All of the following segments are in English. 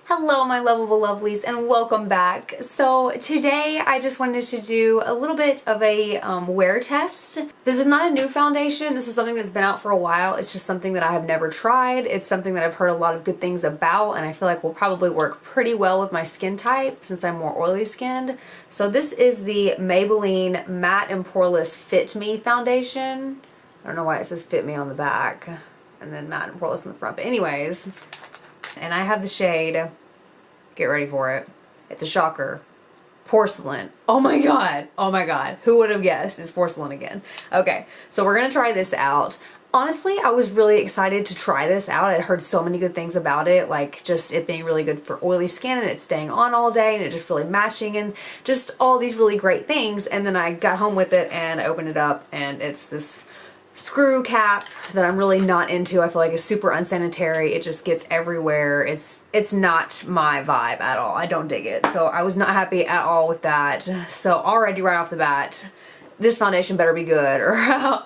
Hello my lovable lovelies and welcome back. So today I just wanted to do a little bit of a wear test. This is not a new foundation. This is something that's been out for a while. It's just something that I have never tried. It's something that I've heard a lot of good things about and I feel like will probably work pretty well with my skin type since I'm more oily skinned. So this is the Maybelline Matte and Poreless Fit Me foundation. I don't know why it says Fit Me on the back and then Matte and Poreless on the front, but anyways. And I have the shade, get ready for it, it's a shocker, porcelain. Oh my god, who would have guessed it's porcelain again? Okay, so we're gonna try this out. Honestly, I was really excited to try this out. I'd heard so many good things about it, like just it being really good for oily skin and it staying on all day and it just really matching and just all these really great things. And then I got home with it and I opened it up and it's this screw cap that I'm really not into. I feel like it's super unsanitary. It just gets everywhere. It's not my vibe at all. I don't dig it. So I was not happy at all with that. So already right off the bat, this foundation better be good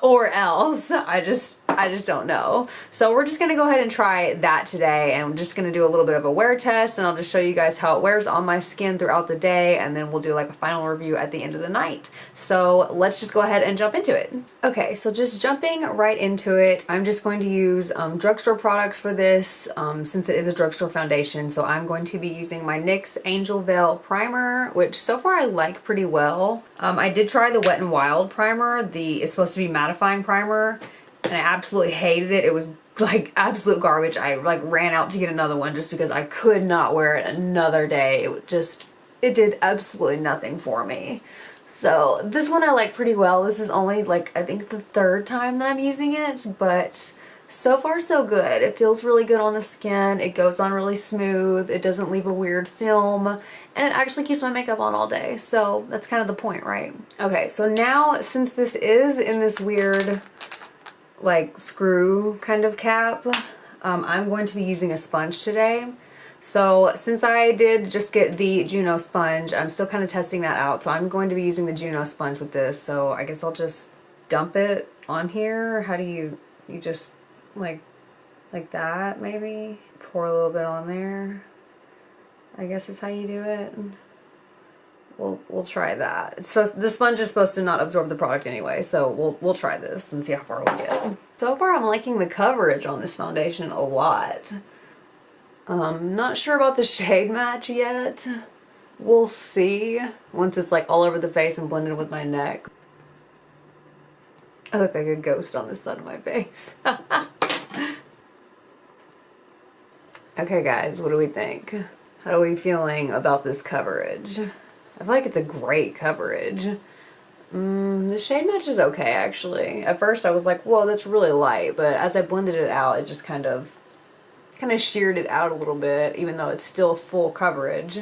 or else. I just don't know. So we're just gonna go ahead and try that today, and I'm just gonna do a little bit of a wear test and I'll just show you guys how it wears on my skin throughout the day, and then we'll do like a final review at the end of the night. So let's just go ahead and jump into it. Okay, so just jumping right into it, I'm just going to use drugstore products for this since it is a drugstore foundation. So I'm going to be using my NYX Angel Veil primer, which so far I like pretty well. I did try the Wet n Wild primer. It's supposed to be mattifying primer, and I absolutely hated it. It was like absolute garbage. I like ran out to get another one just because I could not wear it another day. It did absolutely nothing for me. So this one I like pretty well. This is only like I think the third time that I'm using it, but so far so good. It feels really good on the skin. It goes on really smooth. It doesn't leave a weird film, and it actually keeps my makeup on all day. So that's kind of the point, right? Okay, so now since this is in this weird like screw kind of cap, I'm going to be using a sponge today. So since I did just get the Juno sponge, I'm still kind of testing that out. So I'm going to be using the Juno sponge with this. So I guess I'll just dump it on here. How do you just like that maybe? Pour a little bit on there. I guess is how you do it. We'll try that. The sponge is supposed to not absorb the product anyway, so we'll try this and see how far we get. So far I'm liking the coverage on this foundation a lot. Not sure about the shade match yet. We'll see once it's like all over the face and blended with my neck. I look like a ghost on this side of my face. Okay guys, what do we think? How are we feeling about this coverage? I feel like it's a great coverage. The shade match is okay actually. At first I was like, whoa, that's really light, but as I blended it out, it just kind of sheared it out a little bit, even though it's still full coverage.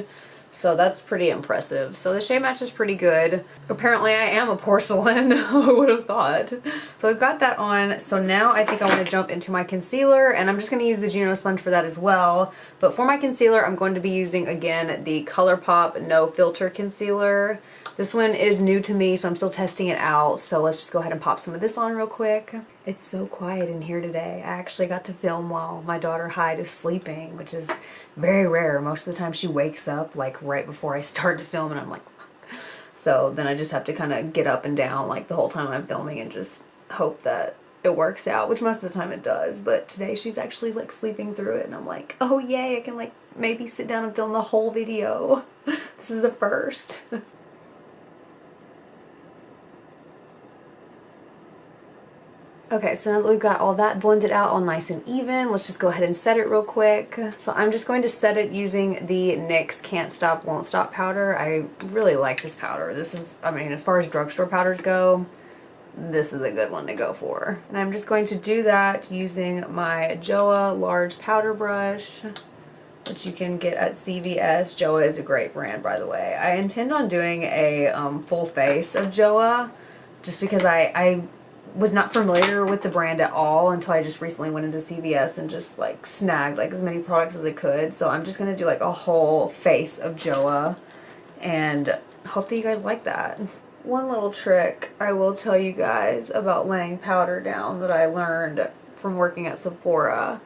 So that's pretty impressive. So the shade match is pretty good. Apparently I am a porcelain. Who would have thought? So I've got that on. So now I think I want to jump into my concealer, and I'm just going to use the Juno sponge for that as well. But for my concealer, I'm going to be using again the ColourPop No Filter Concealer. This one is new to me, so I'm still testing it out. So let's just go ahead and pop some of this on real quick. It's so quiet in here today. I actually got to film while my daughter Hyde is sleeping, which is very rare. Most of the time she wakes up like right before I start to film and I'm like, fuck. So then I just have to kind of get up and down like the whole time I'm filming and just hope that it works out, which most of the time it does. But today she's actually like sleeping through it and I'm like, oh yay, I can like maybe sit down and film the whole video. This is a first. Okay, so now that we've got all that blended out all nice and even, let's just go ahead and set it real quick. So I'm just going to set it using the NYX Can't Stop Won't Stop powder. I really like this powder. This is, I mean, as far as drugstore powders go, this is a good one to go for. And I'm just going to do that using my Joa large powder brush, which you can get at CVS. Joa is a great brand, by the way. I intend on doing a full face of Joa just because I was not familiar with the brand at all until I just recently went into CVS and just like snagged like as many products as I could. So I'm just gonna do like a whole face of Joa and hope that you guys like that. One little trick I will tell you guys about laying powder down that I learned from working at Sephora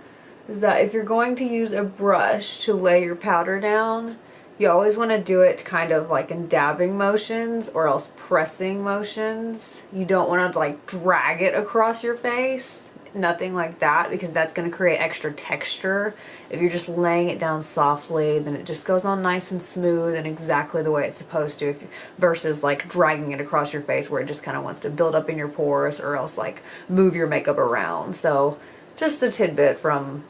is that if you're going to use a brush to lay your powder down, you always want to do it kind of like in dabbing motions or else pressing motions. You don't want to like drag it across your face. Nothing like that, because that's going to create extra texture. If you're just laying it down softly, then it just goes on nice and smooth and exactly the way it's supposed to, versus like dragging it across your face where it just kind of wants to build up in your pores or else like move your makeup around. So just a tidbit from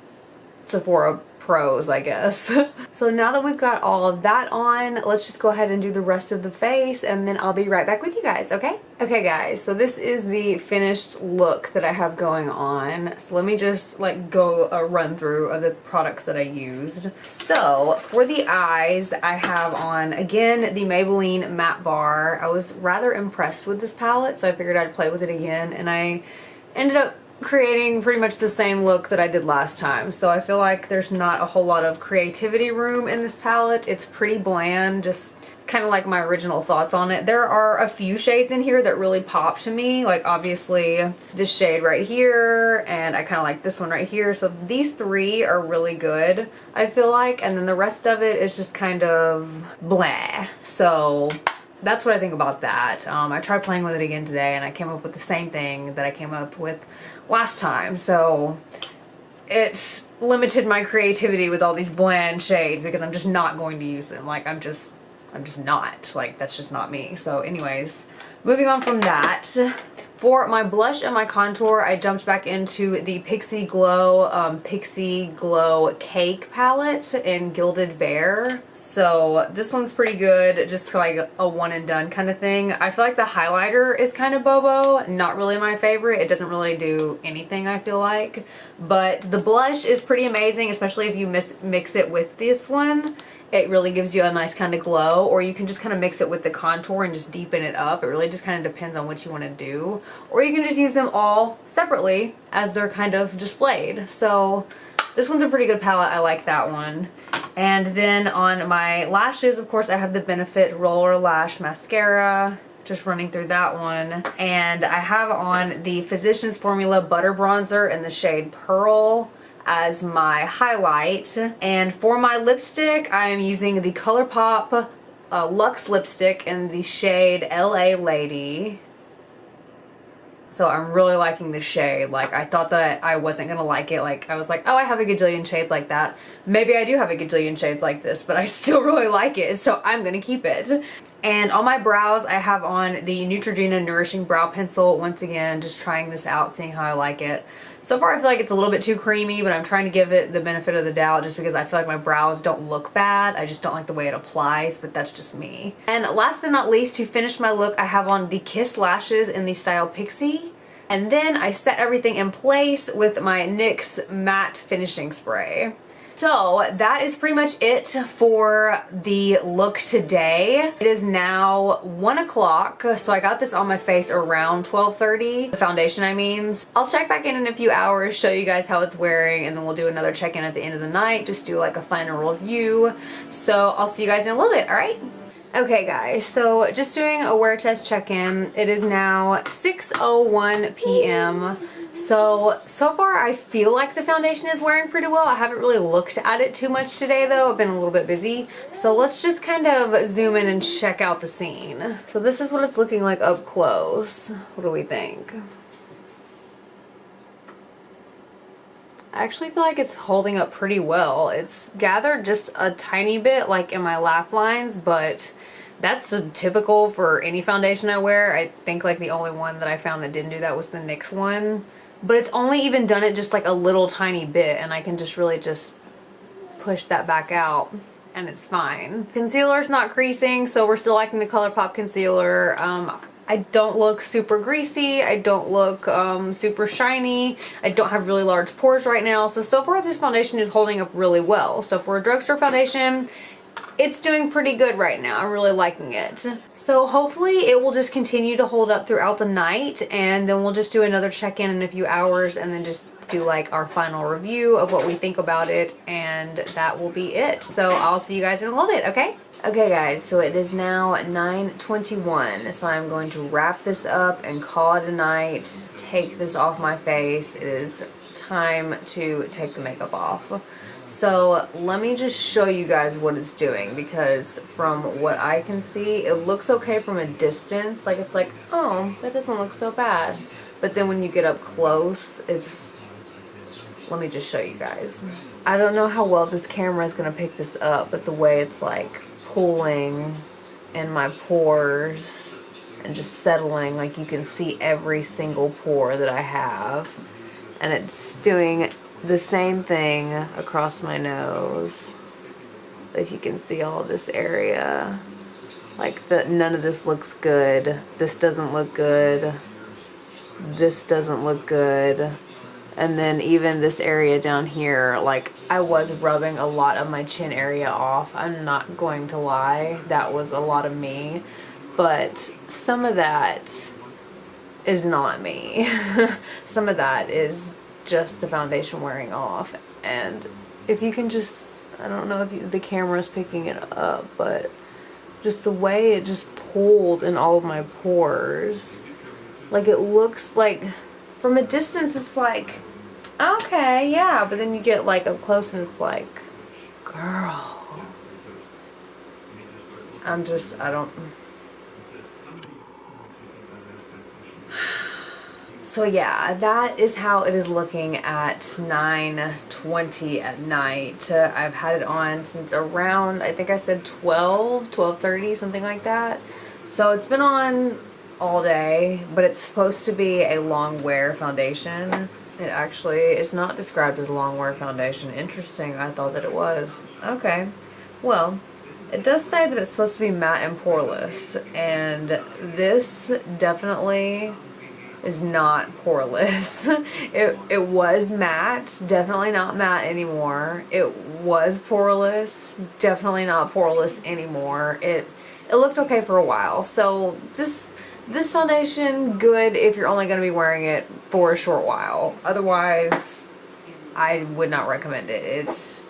Sephora pros, I guess. So now that we've got all of that on, let's just go ahead and do the rest of the face and then I'll be right back with you guys, okay? Okay guys, so this is the finished look that I have going on. So let me just like go a run through of the products that I used. So for the eyes, I have on, again, the Maybelline Matte Bar. I was rather impressed with this palette, so I figured I'd play with it again, and I ended up creating pretty much the same look that I did last time. So I feel like there's not a whole lot of creativity room in this palette. It's pretty bland, just kind of like my original thoughts on it. There are a few shades in here that really pop to me, like obviously this shade right here, and I kind of like this one right here. So these three are really good, I feel like, and then the rest of it is just kind of blah. So that's what I think about that. I tried playing with it again today and I came up with the same thing that I came up with last time. So it's limited my creativity with all these bland shades because I'm just not going to use them. Like I'm just not. Like that's just not me. So anyways, moving on from that. For my blush and my contour, I jumped back into the Pixie Glow Cake palette in Gilded Bear. So this one's pretty good, just like a one and done kind of thing. I feel like the highlighter is kind of bobo, not really my favorite. It doesn't really do anything, I feel like. But the blush is pretty amazing, especially if you mix it with this one. It really gives you a nice kind of glow, or you can just kind of mix it with the contour and just deepen it up. It really just kind of depends on what you want to do. Or you can just use them all separately as they're kind of displayed. So this one's a pretty good palette. I like that one. And then on my lashes, of course, I have the Benefit Roller Lash Mascara. Just running through that one. And I have on the Physicians Formula Butter Bronzer in the shade Pearl as my highlight. And for my lipstick, I am using the ColourPop Luxe lipstick in the shade LA Lady. So I'm really liking this shade. Like, I thought that I wasn't gonna like it. Like, I was like, oh, I have a gajillion shades like that. Maybe I do have a gajillion shades like this, but I still really like it, so I'm gonna keep it. And on my brows, I have on the Neutrogena Nourishing Brow Pencil. Once again, just trying this out, seeing how I like it. So far, I feel like it's a little bit too creamy, but I'm trying to give it the benefit of the doubt just because I feel like my brows don't look bad. I just don't like the way it applies, but that's just me. And last but not least, to finish my look, I have on the Kiss Lashes in the style Pixie. And then I set everything in place with my NYX Matte Finishing Spray. So that is pretty much it for the look today. It is now 1 o'clock, so I got this on my face around 12:30, the foundation I mean. I'll check back in a few hours, show you guys how it's wearing, and then we'll do another check-in at the end of the night, just do like a final review. So I'll see you guys in a little bit, alright? Okay guys, so just doing a wear test check-in. It is now 6:01 p.m. So far I feel like the foundation is wearing pretty well. I haven't really looked at it too much today though. I've been a little bit busy. So let's just kind of zoom in and check out the scene. So this is what it's looking like up close. What do we think? I actually feel like it's holding up pretty well. It's gathered just a tiny bit like in my laugh lines, but that's typical for any foundation I wear. I think like the only one that I found that didn't do that was the NYX one. But it's only even done it just like a little tiny bit, and I can just really just push that back out and it's fine. Concealer's not creasing, so we're still liking the ColourPop concealer. I don't look super greasy. I don't look super shiny. I don't have really large pores right now. So far this foundation is holding up really well. So for a drugstore foundation, it's doing pretty good right now. I'm really liking it. So hopefully it will just continue to hold up throughout the night, and then we'll just do another check-in in a few hours and then just do like our final review of what we think about it, and that will be it. So I'll see you guys in a little bit, okay? Okay guys, so it is now 9:21, so I'm going to wrap this up and call it a night, take this off my face. It is time to take the makeup off. So let me just show you guys what it's doing, because from what I can see, it looks okay from a distance. Like, it's like, oh, that doesn't look so bad. But then when you get up close, it's... Let me just show you guys. I don't know how well this camera is going to pick this up, but the way it's like pooling in my pores and just settling, like you can see every single pore that I have. And it's doing the same thing across my nose. If you can see all this area, like none of this looks good. This doesn't look good. This doesn't look good. And then even this area down here, like I was rubbing a lot of my chin area off. I'm not going to lie, that was a lot of me. But some of that is not me. Some of that is just the foundation wearing off. And if you can just, I don't know if the camera's picking it up, but just the way it just pulled in all of my pores. Like, it looks like, from a distance it's like, okay, yeah, but then you get like up close and it's like, girl, I don't. So yeah, that is how it is looking at 9:20 at night. I've had it on since around, I think I said 12:30, something like that. So it's been on all day, but it's supposed to be a long wear foundation. It actually is not described as a long wear foundation. Interesting, I thought that it was. Okay, well, it does say that it's supposed to be matte and poreless, and this definitely is not poreless. It was matte, definitely not matte anymore. It was poreless, definitely not poreless anymore. It looked okay for a while. So this foundation, good if you're only going to be wearing it for a short while. Otherwise, I would not recommend it.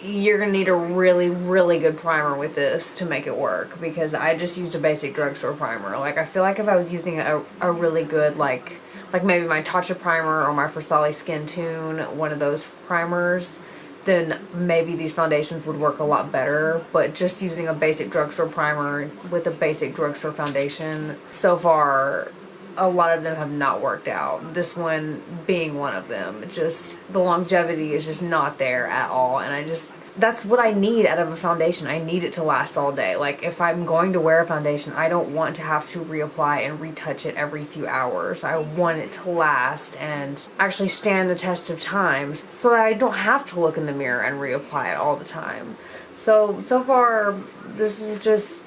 You're going to need a really, really good primer with this to make it work, because I just used a basic drugstore primer. Like, I feel like if I was using a really good, like maybe my Tatcha primer or my Versali Skin Tune, one of those primers, then maybe these foundations would work a lot better. But just using a basic drugstore primer with a basic drugstore foundation, so far, a lot of them have not worked out. This one being one of them. Just, the longevity is just not there at all, and that's what I need out of a foundation. I need it to last all day. Like, if I'm going to wear a foundation, I don't want to have to reapply and retouch it every few hours. I want it to last and actually stand the test of time, so that I don't have to look in the mirror and reapply it all the time. So far, this is just,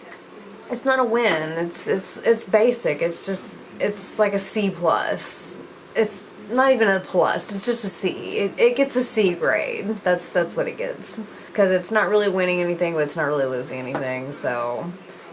it's not a win. It's basic. It's like a C+. It's not even a plus, it's just a C. It gets a C grade. That's what it gets. Because it's not really winning anything, but it's not really losing anything, so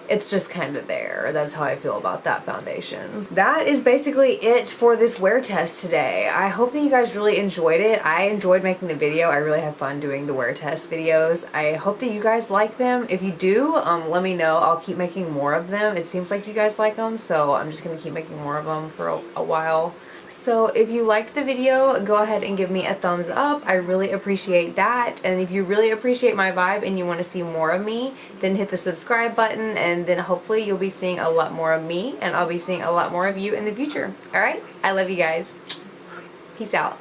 it's just kind of there. That's how I feel about that foundation. That is basically it for this wear test today. I hope that you guys really enjoyed it. I enjoyed making the video. I really have fun doing the wear test videos. I hope that you guys like them. If you do, let me know. I'll keep making more of them. It seems like you guys like them, so I'm just going to keep making more of them for a while. So if you liked the video, go ahead and give me a thumbs up. I really appreciate that. And if you really appreciate my vibe and you want to see more of me, then hit the subscribe button, and then hopefully you'll be seeing a lot more of me, and I'll be seeing a lot more of you in the future. Alright? I love you guys. Peace out.